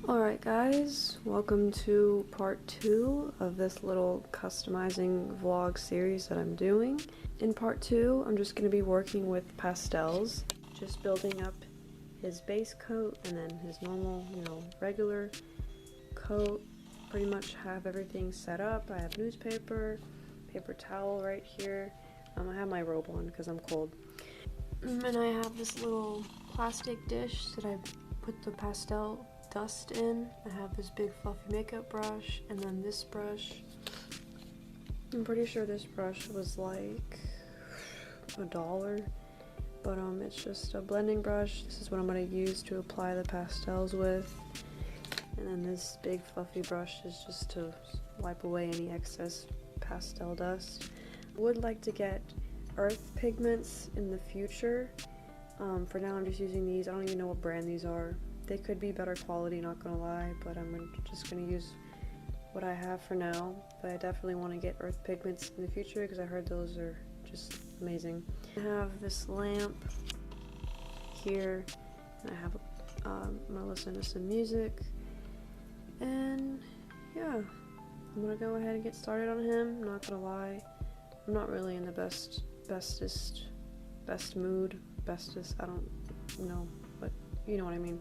Alright guys, welcome to part 2 of this little customizing vlog series that I'm doing. In part 2, I'm just going to be working with pastels, just building up his base coat and then his normal, regular coat. Pretty much have everything set up. I have newspaper, paper towel right here. I have my robe on because I'm cold. And I have this little plastic dish that I put the pastel dust in. I have this big fluffy makeup brush and then this brush. I'm pretty sure this brush was like $1, but it's just a blending brush. This is what I'm going to use to apply the pastels with. And then this big fluffy brush is just to wipe away any excess pastel dust. I would like to get earth pigments in the future. For now I'm just using these. I don't even know what brand these are. They could be better quality, not gonna lie, but I'm just gonna use what I have for now. But I definitely want to get earth pigments in the future because I heard those are just amazing. I have this lamp here, and I have I'm gonna listen to some music, and yeah, I'm gonna go ahead and get started on him. I'm not gonna lie, I'm not really in the best mood. I don't know, but you know what I mean.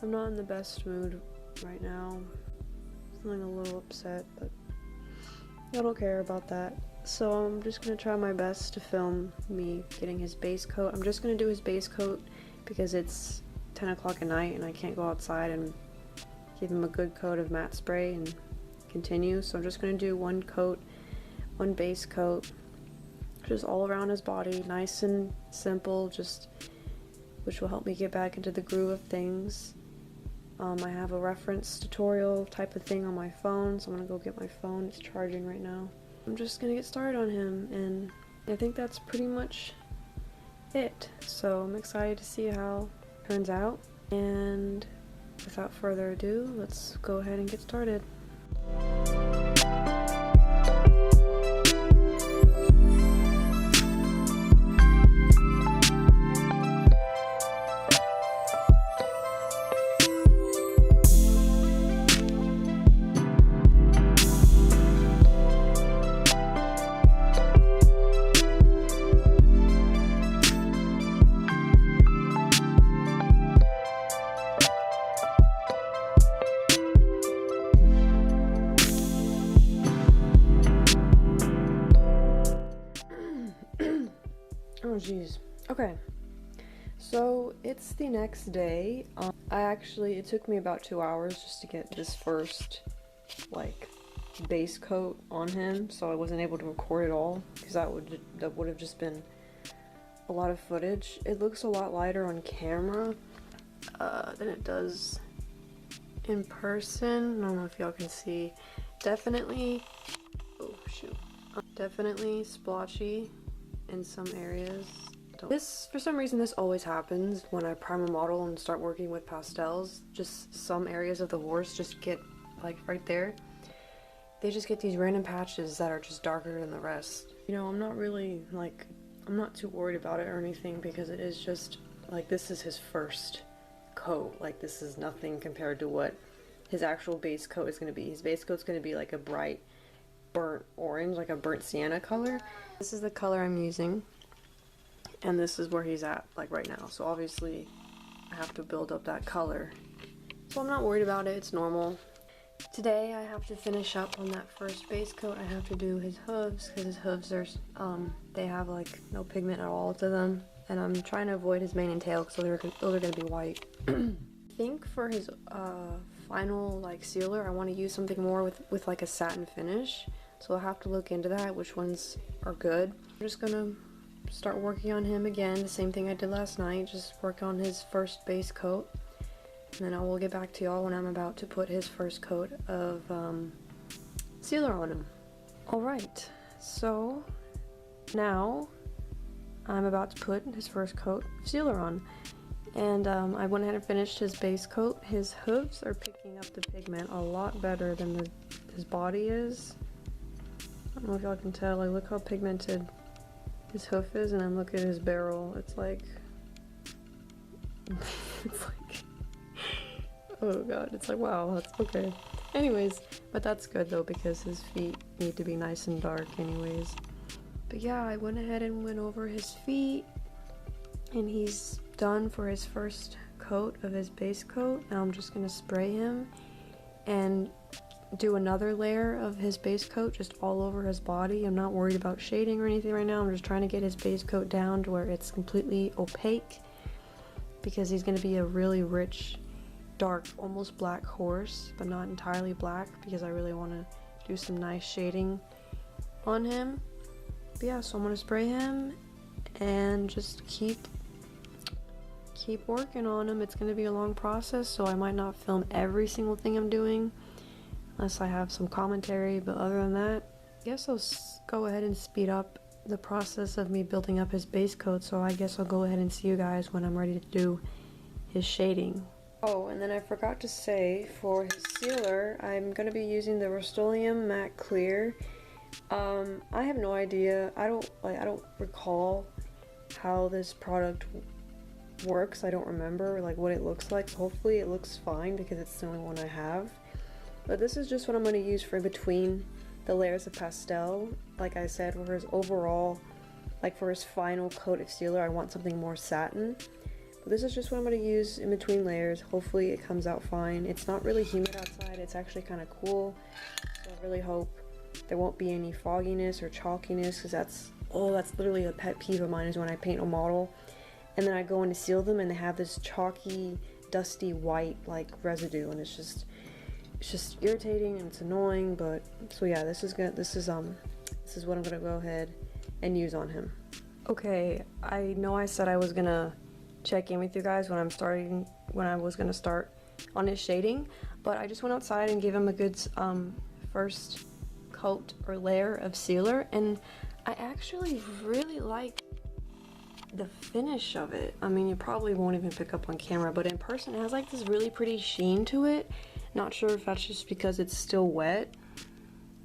I'm not in the best mood right now. Feeling a little upset, but I don't care about that. So I'm just gonna try my best to film me getting his base coat. I'm just gonna do his base coat because it's 10 o'clock at night and I can't go outside and give him a good coat of matte spray and continue. So I'm just gonna do one base coat, just all around his body, nice and simple, which will help me get back into the groove of things. I have a reference tutorial type of thing on my phone, so I'm gonna go get my phone. It's charging right now. I'm just gonna get started on him, and I think that's pretty much it. So I'm excited to see how it turns out, and without further ado, let's go ahead and get started. Oh jeez. Okay, so it's the next day. It took me about 2 hours just to get this first base coat on him, so I wasn't able to record it all because that would have just been a lot of footage. It looks a lot lighter on camera than it does in person. I don't know if y'all can see. Definitely splotchy in some areas. For some reason this always happens when I prime a model and start working with pastels. Just some areas of the horse just get, like right there, they just get these random patches that are just darker than the rest. I'm not really I'm not too worried about it or anything because it is just this is his first coat. This is nothing compared to what his actual base coat is going to be. His base coat's going to be like a bright burnt orange, like a burnt sienna color. This is the color I'm using, and this is where he's at right now, so obviously I have to build up that color, so I'm not worried about it. It's normal. Today I have to finish up on that first base coat. I have to do his hooves because his hooves are they have no pigment at all to them, and I'm trying to avoid his mane and tail because those are going to be white. I think for his final sealer I want to use something more with a satin finish, so I'll have to look into that, which ones are good. I'm just gonna start working on him again, the same thing I did last night, just work on his first base coat, and then I will get back to y'all when I'm about to put his first coat of sealer on him. Alright, so now I'm about to put his first coat of sealer on. And I went ahead and finished his base coat. His hooves are picking up the pigment a lot better than his body is. I don't know if y'all can tell. Look how pigmented his hoof is, and then look at his barrel. It's like Oh god, it's like, wow, that's okay. Anyways, but that's good though because his feet need to be nice and dark anyways. But yeah, I went ahead and went over his feet and he's done for his first coat of his base coat. Now I'm just gonna spray him and do another layer of his base coat just all over his body. I'm not worried about shading or anything right now. I'm just trying to get his base coat down to where it's completely opaque because he's gonna be a really rich, dark, almost black horse, but not entirely black because I really want to do some nice shading on him. But yeah, so I'm gonna spray him and just keep working on him. It's gonna be a long process, so I might not film every single thing I'm doing unless I have some commentary, but other than that, I guess I'll go ahead and speed up the process of me building up his base coat. So I guess I'll go ahead and see you guys when I'm ready to do his shading. Oh, and then I forgot to say, for his sealer, I'm going to be using the Rust-Oleum Matte Clear. I have no idea. I don't recall how this product works. I don't remember like what it looks like. So hopefully it looks fine because it's the only one I have. But this is just what I'm going to use for between the layers of pastel. Like I said, for his overall, like for his final coat of sealer, I want something more satin. But this is just what I'm going to use in between layers. Hopefully it comes out fine. It's not really humid outside. It's actually kind of cool. So I really hope there won't be any fogginess or chalkiness, because that's literally a pet peeve of mine, is when I paint a model and then I go in to seal them and they have this chalky, dusty white like residue, and it's just irritating and it's annoying. But so yeah, this is what I'm gonna go ahead and use on him. Okay, I know I said I was gonna check in with you guys when I was gonna start on his shading, but I just went outside and gave him a good first coat or layer of sealer, and I actually really like the finish of it. I mean, you probably won't even pick up on camera, but in person it has like this really pretty sheen to it. Not sure if that's just because it's still wet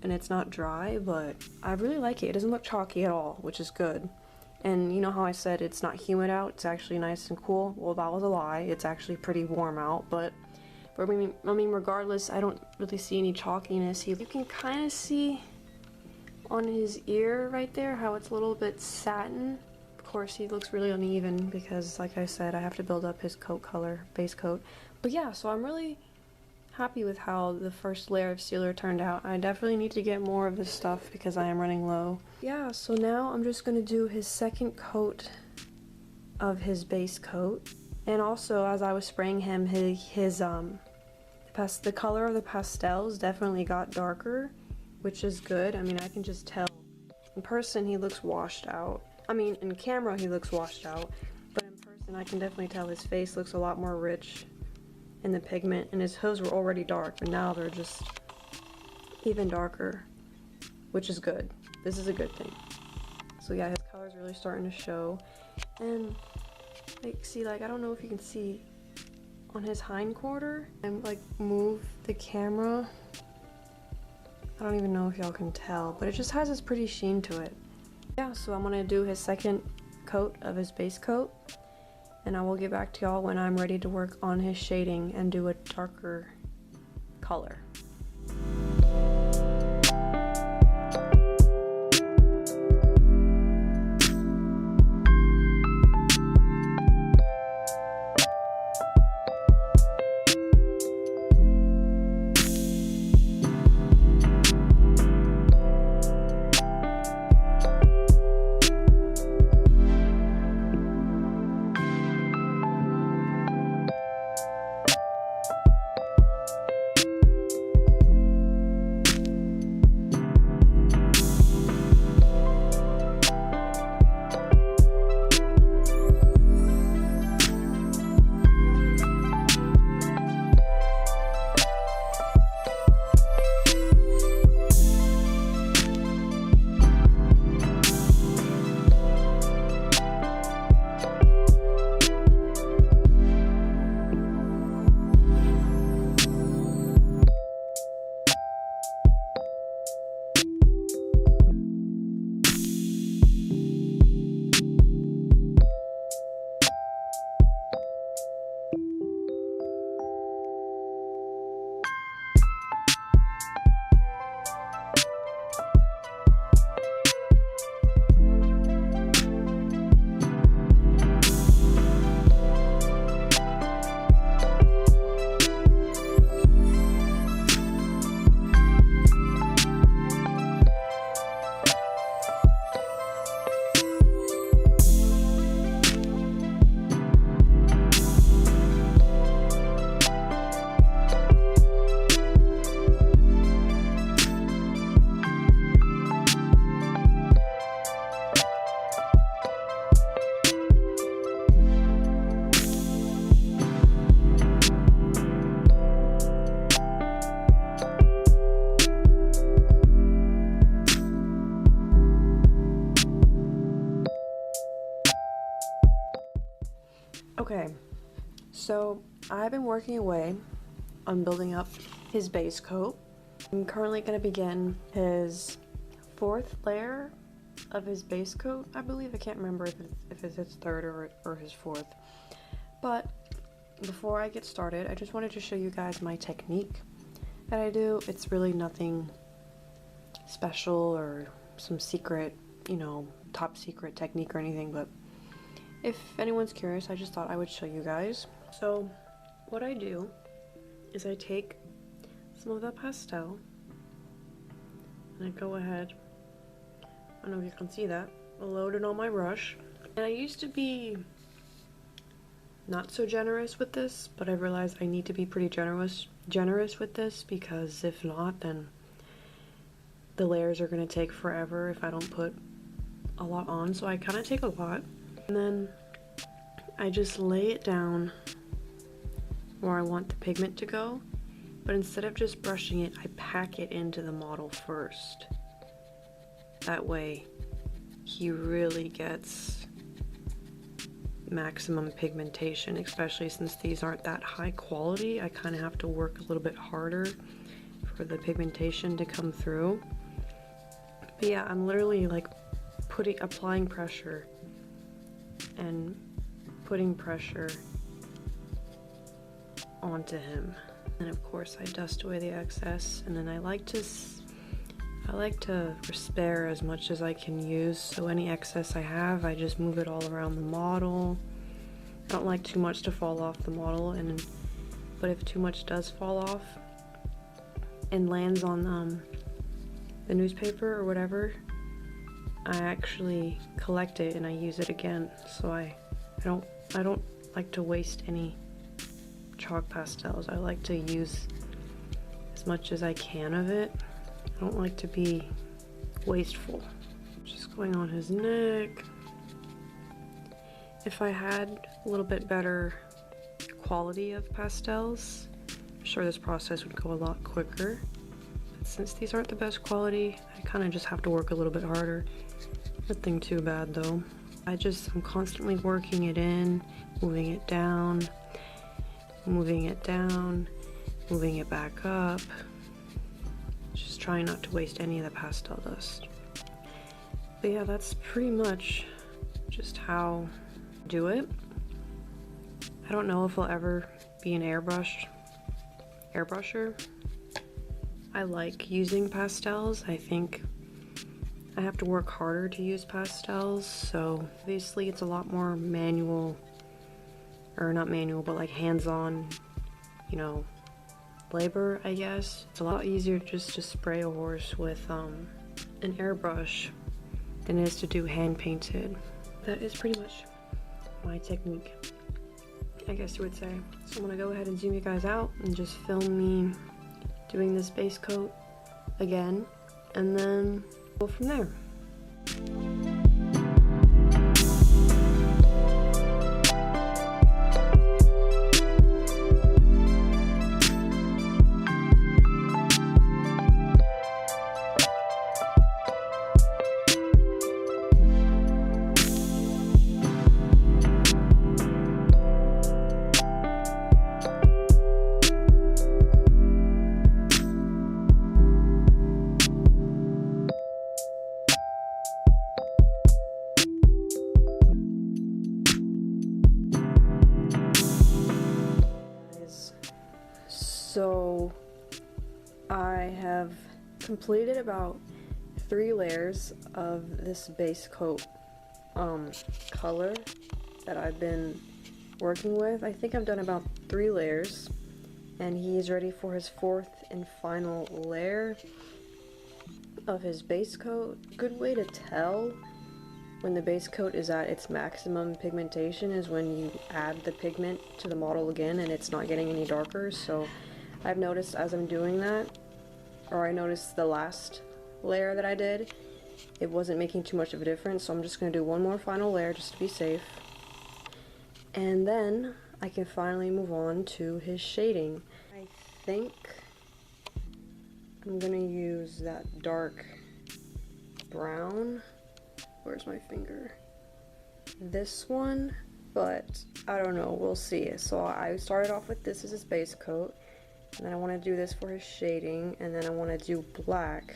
and it's not dry, but I really like it. It doesn't look chalky at all, which is good. And you know how I said it's not humid out, it's actually nice and cool? Well, that was a lie. It's actually pretty warm out, but I mean, regardless, I don't really see any chalkiness. You can kind of see on his ear right there how it's a little bit satin. Of course, he looks really uneven because, like I said, I have to build up his coat color, base coat. But yeah, so I'm really happy with how the first layer of sealer turned out. I definitely need to get more of this stuff because I am running low. Yeah, so now I'm just going to do his second coat of his base coat. And also, as I was spraying him, the color of the pastels definitely got darker, which is good. I mean, I can just tell. In person, he looks washed out. I mean, in camera, he looks washed out, but in person, I can definitely tell his face looks a lot more rich in the pigment, and his hooves were already dark, but now they're just even darker, which is good. This is a good thing. So yeah, his color's really starting to show, and like, see, like, I don't know if you can see on his hind quarter, and like move the camera. I don't even know if y'all can tell, but it just has this pretty sheen to it. Yeah, so I'm gonna do his second coat of his base coat, and I will get back to y'all when I'm ready to work on his shading and do a darker color. Okay, so I've been working away on building up his base coat. I'm currently going to begin his 4th layer of his base coat, I believe. I can't remember if it's his 3rd or his 4th. But before I get started, I just wanted to show you guys my technique that I do. It's really nothing special or some secret, you know, top secret technique or anything, but if anyone's curious, I just thought I would show you guys. So what I do is I take some of that pastel and I go ahead, I don't know if you can see that, I load it on my brush. And I used to be not so generous with this, but I realized I need to be pretty generous with this, because if not, then the layers are going to take forever if I don't put a lot on. So I kind of take a lot and then I just lay it down where I want the pigment to go, but instead of just brushing it, I pack it into the model first. That way he really gets maximum pigmentation, especially since these aren't that high quality. I kind of have to work a little bit harder for the pigmentation to come through. But yeah, I'm literally like applying pressure and putting pressure onto him. And of course I dust away the excess, and then I like to spare as much as I can use, so any excess I have, I just move it all around the model. I don't like too much to fall off the model, but if too much does fall off and lands on the newspaper or whatever, I actually collect it and I use it again. So I don't like to waste any chalk pastels. I like to use as much as I can of it. I don't like to be wasteful. Just going on his neck. If I had a little bit better quality of pastels, I'm sure this process would go a lot quicker. But since these aren't the best quality, I kind of just have to work a little bit harder. Nothing too bad though. I'm constantly working it in, moving it down, moving it down, moving it back up. Just trying not to waste any of the pastel dust. But yeah, that's pretty much just how I do it. I don't know if I'll ever be an airbrusher. I like using pastels. I think I have to work harder to use pastels, so obviously it's a lot more manual, or not manual, but like hands-on, you know, labor, I guess. It's a lot easier just to spray a horse with an airbrush than it is to do hand painted. That is pretty much my technique, I guess you would say. So I'm gonna go ahead and zoom you guys out and just film me doing this base coat again, and then go from there. So I have completed about 3 layers of this base coat color that I've been working with. I think I've done about 3 layers, and he's ready for his 4th and final layer of his base coat. Good way to tell when the base coat is at its maximum pigmentation is when you add the pigment to the model again and it's not getting any darker. So I've noticed as I'm doing that, or I noticed the last layer that I did, it wasn't making too much of a difference, so I'm just going to do one more final layer just to be safe. And then I can finally move on to his shading. I think I'm going to use that dark brown. Where's my finger? This one but I don't know, we'll see. So I started off with this as his base coat, and then I want to do this for his shading, and then I want to do black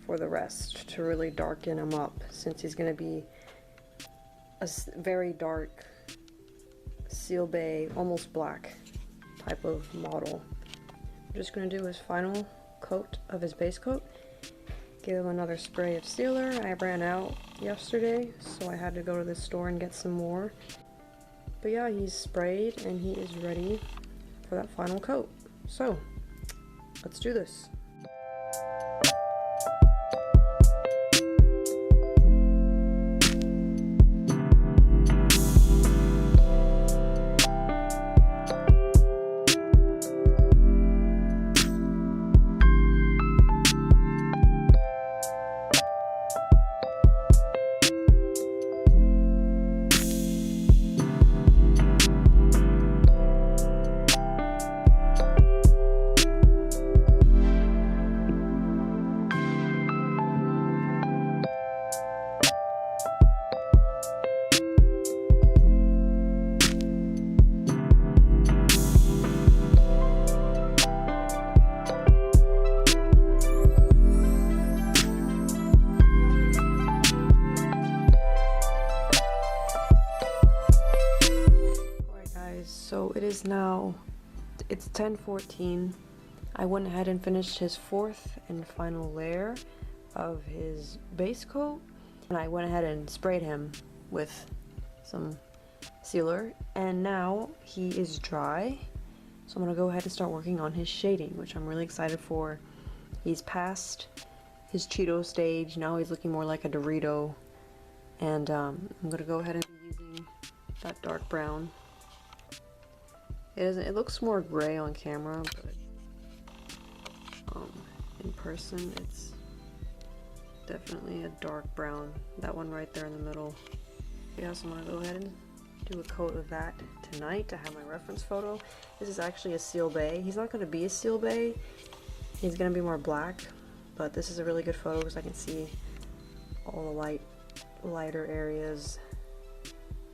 for the rest to really darken him up, since he's going to be a very dark seal bay, almost black type of model. I'm just going to do his final coat of his base coat, give him another spray of sealer. I ran out yesterday, so I had to go to the store and get some more. But yeah, he's sprayed and he is ready for that final coat. So let's do this. So it is now, it's 10:14. I went ahead and finished his fourth and final layer of his base coat, and I went ahead and sprayed him with some sealer, and now he is dry. So I'm gonna go ahead and start working on his shading, which I'm really excited for. He's past his Cheeto stage, now he's looking more like a Dorito, and I'm gonna go ahead and be using that dark brown. It looks more gray on camera, but in person it's definitely a dark brown. That one right there in the middle. Yeah, so I'm gonna go ahead and do a coat of that tonight to have my reference photo. This is actually a seal bay. He's not gonna be a seal bay. He's gonna be more black, but this is a really good photo because I can see all the lighter areas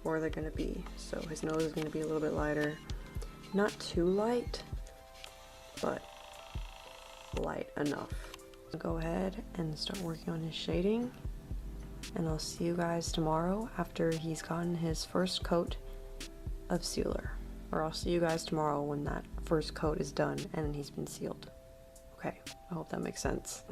where they're gonna be. So his nose is gonna be a little bit lighter. Not too light, but light enough. Go ahead and start working on his shading, and I'll see you guys tomorrow after he's gotten his first coat of sealer. Or I'll see you guys tomorrow when that first coat is done and he's been sealed. Okay, I hope that makes sense.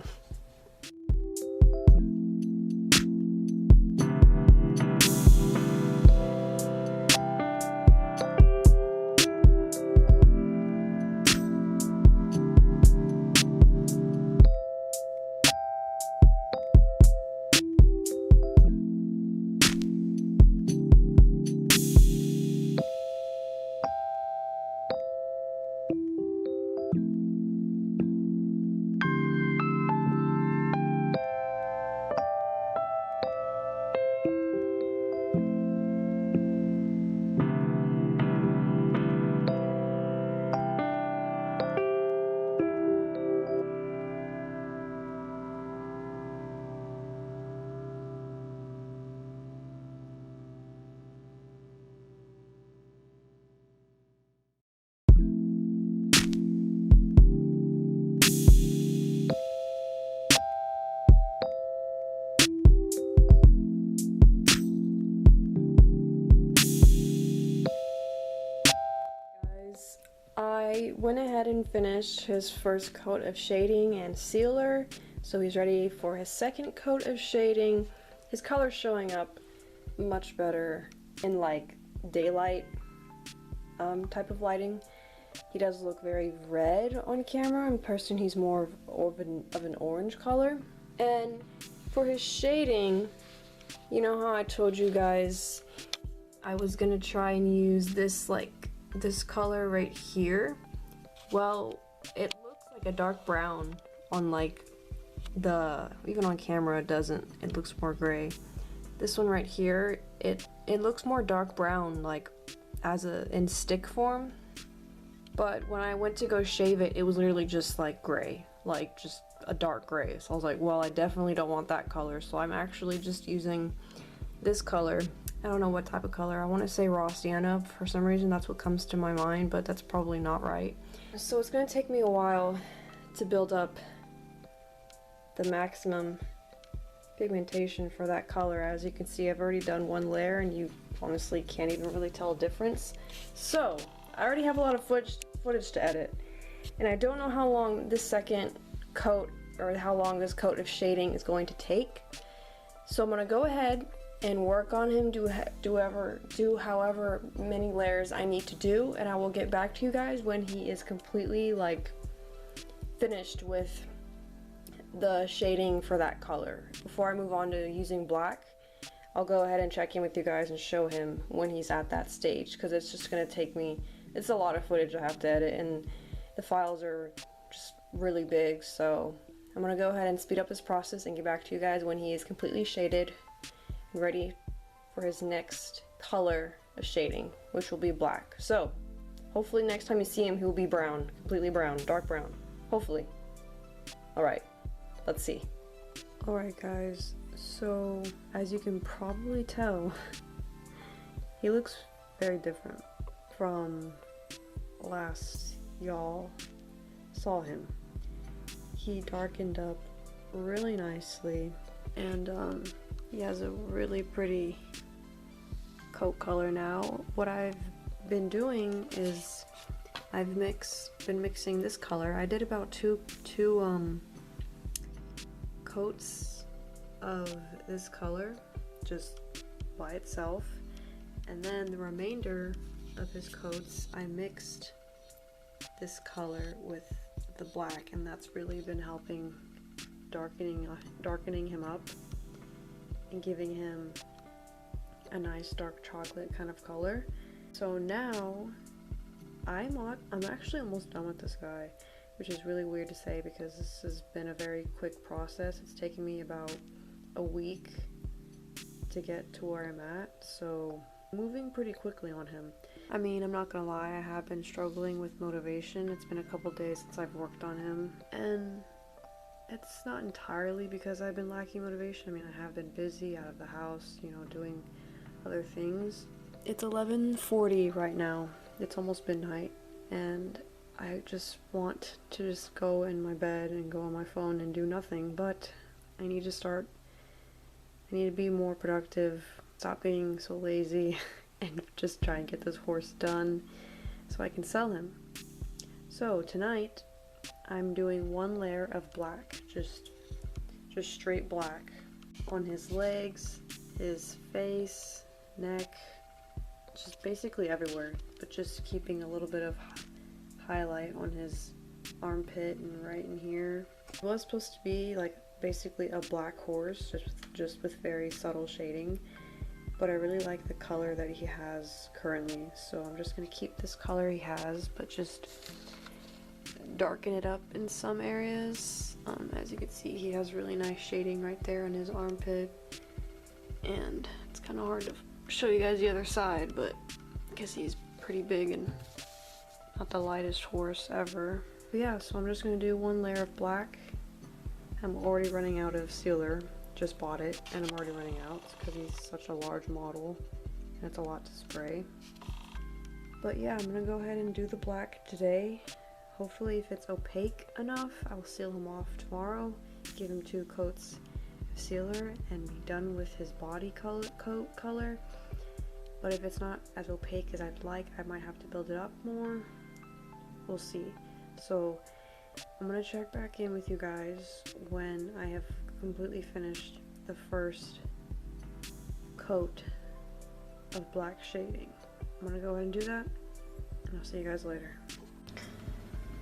I went ahead and finished his first coat of shading and sealer, so he's ready for his second coat of shading. His color's showing up much better in like daylight type of lighting. He does look very red on camera. In person he's more of an orange color. And for his shading, you know how I told you guys I was gonna try and use this this color right here? Well, it looks like a dark brown on even on camera it doesn't. It looks more gray. This one right here, it looks more dark brown, like in stick form. But when I went to go shave it, it was literally just like gray, like just a dark gray. So I was like, well, I definitely don't want that color. So I'm actually just using this color I don't know what type of color. I want to say raw sienna. For some reason, that's what comes to my mind, but that's probably not right. So it's going to take me a while to build up the maximum pigmentation for that color. As you can see, I've already done one layer and you honestly can't even really tell a difference. So I already have a lot of footage to edit, and I don't know how long this second coat or how long this coat of shading is going to take. So I'm going to go ahead and work on him, do however many layers I need to do, and I will get back to you guys when he is completely like finished with the shading for that color. Before I move on to using black, I'll go ahead and check in with you guys and show him when he's at that stage, because it's just going to take me, it's a lot of footage I have to edit, and the files are just really big. So I'm going to go ahead and speed up this process and get back to you guys when he is completely shaded and ready for his next color of shading, which will be black. So hopefully next time you see him, he'll be brown, completely brown, dark brown, hopefully. Alright, let's see. Alright guys, so as you can probably tell, he looks very different from last y'all saw him. He darkened up really nicely, and he has a really pretty coat color now. What I've been doing is I've been mixing this color. I did about two coats of this color just by itself, and then the remainder of his coats I mixed this color with the black, and that's really been helping darkening him up and giving him a nice dark chocolate kind of color. So now I'm actually almost done with this guy, which is really weird to say because this has been a very quick process. It's taken me about a week to get to where I'm at, so moving pretty quickly on him. I mean, I'm not gonna lie, I have been struggling with motivation. It's been a couple days since I've worked on him, and it's not entirely because I've been lacking motivation. I mean, I have been busy out of the house, you know, doing other things. It's 11:40 right now. It's almost midnight, and I just want to just go in my bed and go on my phone and do nothing, but I need to be more productive, stop being so lazy, and just try and get this horse done so I can sell him. So tonight I'm doing one layer of black, just straight black on his legs, his face, neck, just basically everywhere, but just keeping a little bit of highlight on his armpit and right in here. It was supposed to be like basically a black horse, just with very subtle shading, but I really like the color that he has currently, so I'm just gonna keep this color he has, but just darken it up in some areas. As you can see, he has really nice shading right there on his armpit, and it's kind of hard to show you guys the other side, but because he's pretty big and not the lightest horse ever. But yeah, so I'm just gonna do one layer of black. I'm already running out of sealer, just bought it, and I'm already running out because he's such a large model and it's a lot to spray. But yeah, I'm gonna go ahead and do the black today. Hopefully if it's opaque enough, I'll seal him off tomorrow, give him 2 coats of sealer, and be done with his body coat color. But if it's not as opaque as I'd like, I might have to build it up more. We'll see. So I'm gonna check back in with you guys when I have completely finished the first coat of black shading. I'm gonna go ahead and do that, and I'll see you guys later.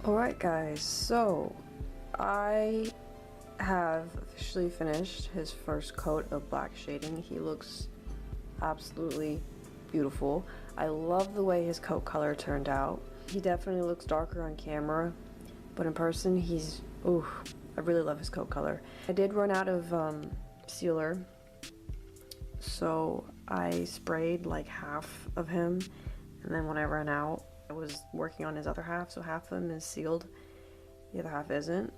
Alright guys, so I have officially finished his first coat of black shading. He looks absolutely beautiful. I love the way his coat color turned out. He definitely looks darker on camera, but in person he's, ooh, I really love his coat color. I did run out of sealer, so I sprayed like half of him, and then when I ran out, I was working on his other half, so half of him is sealed, the other half isn't.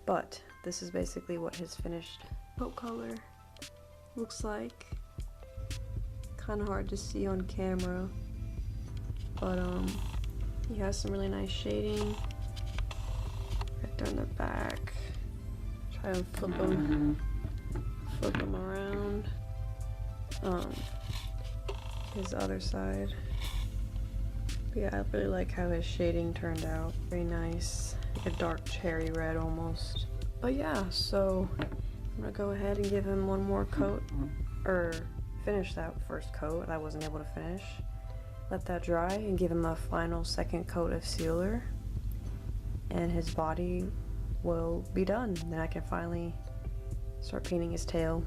But this is basically what his finished coat color looks like. kind of hard to see on camera, but he has some really nice shading right there in the back. Try and flip him around. His other side. But yeah, I really like how his shading turned out. Very nice, like a dark cherry red almost. But yeah, so I'm gonna go ahead and give him one more coat, or finish that first coat that I wasn't able to finish. Let that dry and give him a final second coat of sealer, and his body will be done. Then I can finally start painting his tail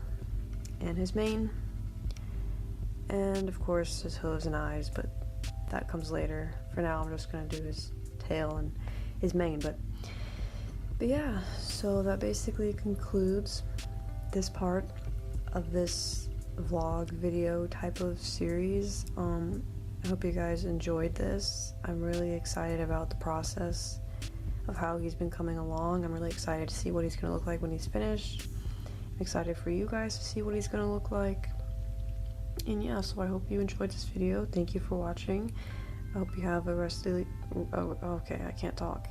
and his mane, and of course his hooves and eyes, but that comes later. For now I'm just gonna do his tail and his mane. But yeah, so that basically concludes this part of this vlog video type of series. I hope you guys enjoyed this. I'm really excited about the process of how he's been coming along. I'm really excited to see what he's gonna look like when he's finished. I'm excited for you guys to see what he's gonna look like. And yeah, so I hope you enjoyed this video. Thank you for watching. I hope you have a okay, I can't talk.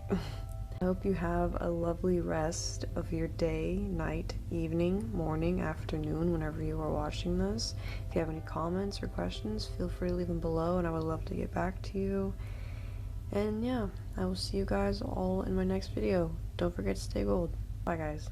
I hope you have a lovely rest of your day, night, evening, morning, afternoon, whenever you are watching this. If you have any comments or questions, feel free to leave them below, and I would love to get back to you. And yeah, I will see you guys all in my next video. Don't forget to stay gold. Bye guys.